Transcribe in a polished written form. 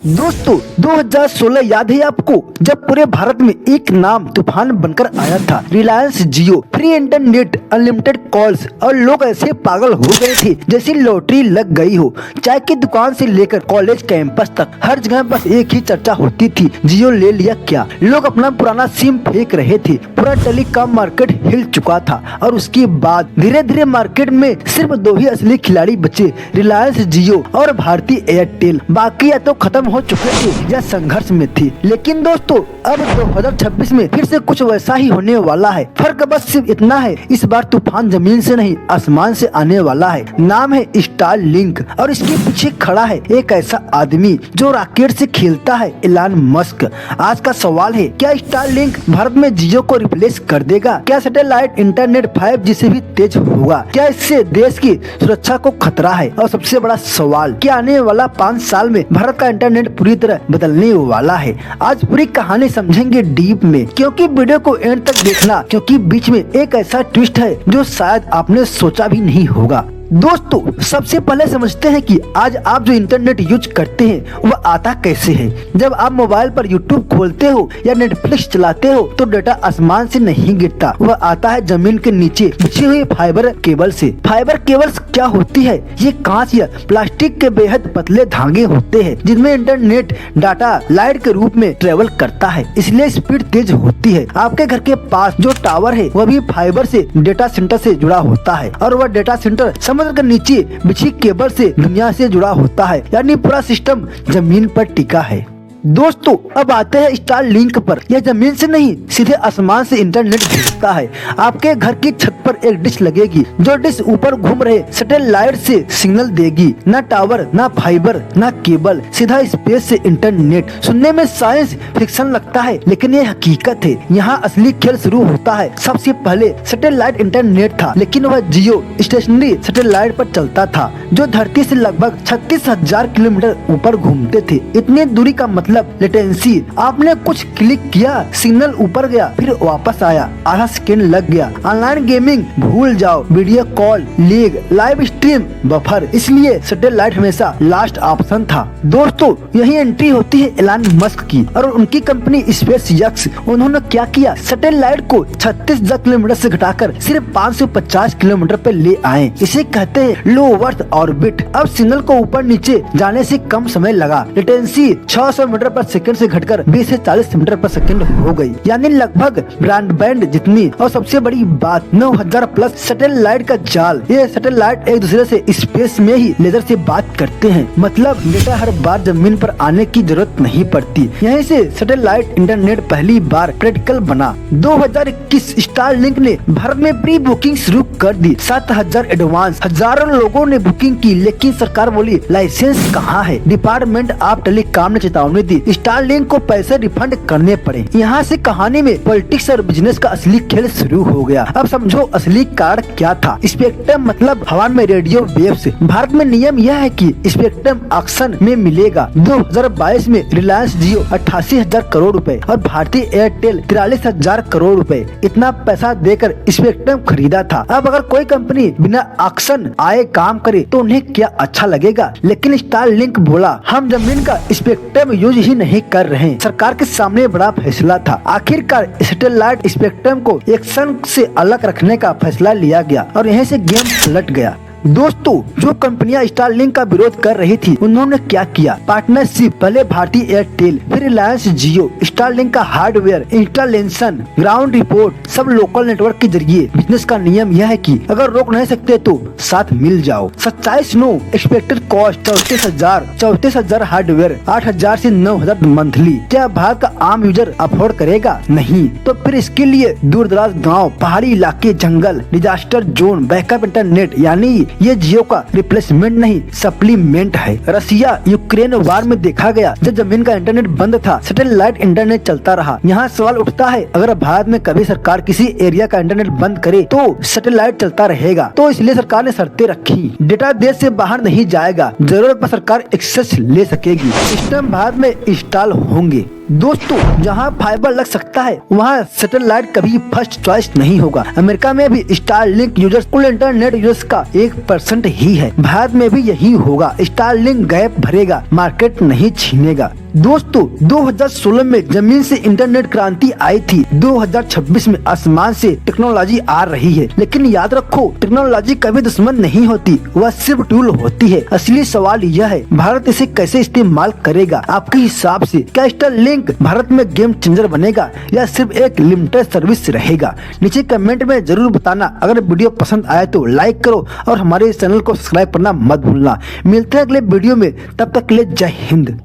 दोस्तों 2016 याद है आपको, जब पूरे भारत में एक नाम तूफान बनकर आया था। रिलायंस जियो, फ्री इंटरनेट, अनलिमिटेड कॉल्स और लोग ऐसे पागल हो गए थे जैसे लॉटरी लग गई हो। चाय की दुकान से लेकर कॉलेज कैंपस तक हर जगह बस एक ही चर्चा होती थी, जियो ले लिया क्या। लोग अपना पुराना सिम फेंक रहे थे। पूरा टेलीकॉम मार्केट हिल चुका था और उसके बाद धीरे धीरे मार्केट में सिर्फ दो ही असली खिलाड़ी बचे, रिलायंस जियो और भारती एयरटेल। बाकी या तो खत्म हो चुके थे या संघर्ष में थी। लेकिन दोस्तों अब 2026 में फिर से कुछ वैसा ही होने वाला है। फर्क बस सिर्फ इतना है, इस बार तूफान जमीन से नहीं आसमान से आने वाला है। नाम है स्टारलिंक और इसके पीछे खड़ा है एक ऐसा आदमी जो रॉकेट से खेलता है, एलन मस्क। आज का सवाल है, क्या स्टारलिंक भारत में जियो को रिप्लेस कर देगा? क्या सैटेलाइट इंटरनेट 5G से भी तेज होगा? क्या इससे देश की सुरक्षा को खतरा है? और सबसे बड़ा सवाल, क्या आने वाला 5 साल में भारत का इंटरनेट पूरी तरह बदलने वाला है? आज पूरी कहानी समझेंगे डीप में, क्योंकि वीडियो को एंड तक देखना, क्योंकि बीच में एक ऐसा ट्विस्ट है जो शायद आपने सोचा भी नहीं होगा। दोस्तों सबसे पहले समझते हैं कि आज आप जो इंटरनेट यूज करते हैं वह आता कैसे है। जब आप मोबाइल पर यूट्यूब खोलते हो या नेटफ्लिक्स चलाते हो तो डेटा आसमान से नहीं गिरता, वह आता है जमीन के नीचे बिछे हुए फाइबर केबल से। फाइबर केबल्स क्या होती है? ये कांच या प्लास्टिक के बेहद पतले धागे होते हैं जिनमें इंटरनेट डाटा लाइट के रूप में ट्रेवल करता है, इसलिए स्पीड तेज होती है। आपके घर के पास जो टावर है वह भी फाइबर से डेटा सेंटर से जुड़ा होता है और वह डेटा सेंटर समुद्र के नीचे बिछी केबल से दुनिया से जुड़ा होता है, यानी पूरा सिस्टम जमीन पर टिका है। दोस्तों अब आते हैं स्टारलिंक पर। यह जमीन से नहीं सीधे आसमान से इंटरनेट भेजता है। आपके घर की छत पर एक डिश लगेगी, जो डिश ऊपर घूम रहे सैटेलाइट से सिग्नल देगी। ना टावर, ना फाइबर, ना केबल, सीधा स्पेस से इंटरनेट। सुनने में साइंस फिक्शन लगता है लेकिन ये हकीकत है। यहाँ असली खेल शुरू होता है। सबसे पहले सैटेलाइट इंटरनेट था, लेकिन वह जियो स्टेशनरी सैटेलाइट पर चलता था जो धरती से लगभग 36,000 किलोमीटर ऊपर घूमते थे। इतनी दूरी का मतलब लेटेंसी। आपने कुछ क्लिक किया, सिग्नल ऊपर गया, फिर वापस आया, आधा सेकेंड लग गया। ऑनलाइन गेमिंग भूल जाओ, video call, league, live stream, buffer. इसलिए सैटेलाइट हमेशा लास्ट ऑप्शन था। दोस्तों यही एंट्री होती है एलन मस्क की और उनकी कंपनी स्पेसएक्स। उन्होंने क्या किया? सैटेलाइट को 36,000 किलोमीटर से घटाकर सिर्फ 550 किलोमीटर पे ले आए। इसे कहते हैं लो अर्थ ऑर्बिट। अब सिग्नल को ऊपर नीचे जाने से कम समय लगा। लेटेंसी 600 मीटर पर सेकंड से घटकर 20 से 40 मीटर पर सेकंड हो गई, यानी लगभग ब्रॉडबैंड जितनी। और सबसे बड़ी बात, 9,000 प्लस सैटेलाइट का जाल। ये सैटेलाइट एक दूसरे से स्पेस में ही लेजर से बात करते हैं, मतलब डेटा हर बार जमीन पर आने की जरूरत नहीं पड़ती। यहीं से सैटेलाइट इंटरनेट पहली बार प्रैक्टिकल बना। 2021 स्टारलिंक ने भारत में प्री बुकिंग शुरू कर दी। 7,000 एडवांस, हजारों लोगों ने बुकिंग की, लेकिन सरकार बोली लाइसेंस कहाँ है? डिपार्टमेंट ऑफ टेलीकॉम ने चेतावनी दी, स्टारलिंक को पैसे रिफंड करने पड़े। यहाँ से कहानी में पॉलिटिक्स और बिजनेस का असली खेल शुरू हो गया। अब समझो असली कारण क्या था। स्पेक्ट्रम मतलब हवा में रेडियो वेव्स। भारत में नियम यह है कि स्पेक्ट्रम ऑक्शन में मिलेगा। 2022 में रिलायंस जियो 88,000 करोड़ रुपए और भारतीय एयरटेल 43,000 करोड़ रुपए इतना पैसा देकर स्पेक्ट्रम खरीदा था। अब अगर कोई कंपनी बिना ऑक्शन आए काम करे तो उन्हें क्या अच्छा लगेगा? लेकिन स्टारलिंक बोला, हम जमीन का स्पेक्ट्रम यूज ही नहीं कर रहे। सरकार के सामने बड़ा फैसला था। आखिरकार सैटेलाइट स्पेक्ट्रम को एक्शन से अलग रखने का फैसला लिया गया और यहीं से गेम पलट गया। दोस्तों जो कंपनियां स्टारलिंक का विरोध कर रही थी उन्होंने क्या किया? पार्टनरशिप, पहले भारतीय एयरटेल, फिर रिलायंस जियो। स्टारलिंक का हार्डवेयर, इंस्टॉलेशन, ग्राउंड रिपोर्ट सब लोकल नेटवर्क के जरिए। बिजनेस का नियम यह है कि अगर रोक नहीं सकते तो साथ मिल जाओ। सच्चाई सुनो, एक्सपेक्टेड कॉस्ट 34,000 हार्डवेयर, 8,000 से 9,000 मंथली। क्या भारत का आम यूजर अफोर्ड करेगा? नहीं। तो फिर इसके लिए दूर दराज गाँव, पहाड़ी इलाके, जंगल, डिजास्टर जोन, बैकअप इंटरनेट, यानी ये जियो का रिप्लेसमेंट नहीं सप्लीमेंट है। रसिया यूक्रेन वार में देखा गया, जब जमीन का इंटरनेट बंद था सैटेलाइट इंटरनेट चलता रहा। यहाँ सवाल उठता है, अगर भारत में कभी सरकार किसी एरिया का इंटरनेट बंद करे तो सैटेलाइट चलता रहेगा? तो इसलिए सरकार ने शर्तें रखी। डेटा देश से बाहर नहीं जाएगा, जरूरत पर सरकार एक्सेस ले सकेगी, सिस्टम भारत में इंस्टॉल होंगे। दोस्तों जहां फाइबर लग सकता है वहां सैटेलाइट कभी फर्स्ट चॉइस नहीं होगा। अमेरिका में भी स्टारलिंक यूजर्स कुल इंटरनेट यूजर्स का 1% ही है। भारत में भी यही होगा। स्टारलिंक गैप भरेगा, मार्केट नहीं छीनेगा। दोस्तों 2016 में जमीन से इंटरनेट क्रांति आई थी। 2026 में आसमान से टेक्नोलॉजी आ रही है। लेकिन याद रखो, टेक्नोलॉजी कभी दुश्मन नहीं होती, वह सिर्फ टूल होती है। असली सवाल यह है, भारत इसे कैसे इस्तेमाल करेगा। आपके हिसाब से क्या स्टारलिंक भारत में गेम चेंजर बनेगा या सिर्फ एक लिमिटेड सर्विस रहेगा? नीचे कमेंट में जरूर बताना। अगर वीडियो पसंद आए तो लाइक करो और हमारे चैनल को सब्सक्राइब करना मत भूलना। मिलते हैं अगले वीडियो में, तब तक के लिए जय हिंद।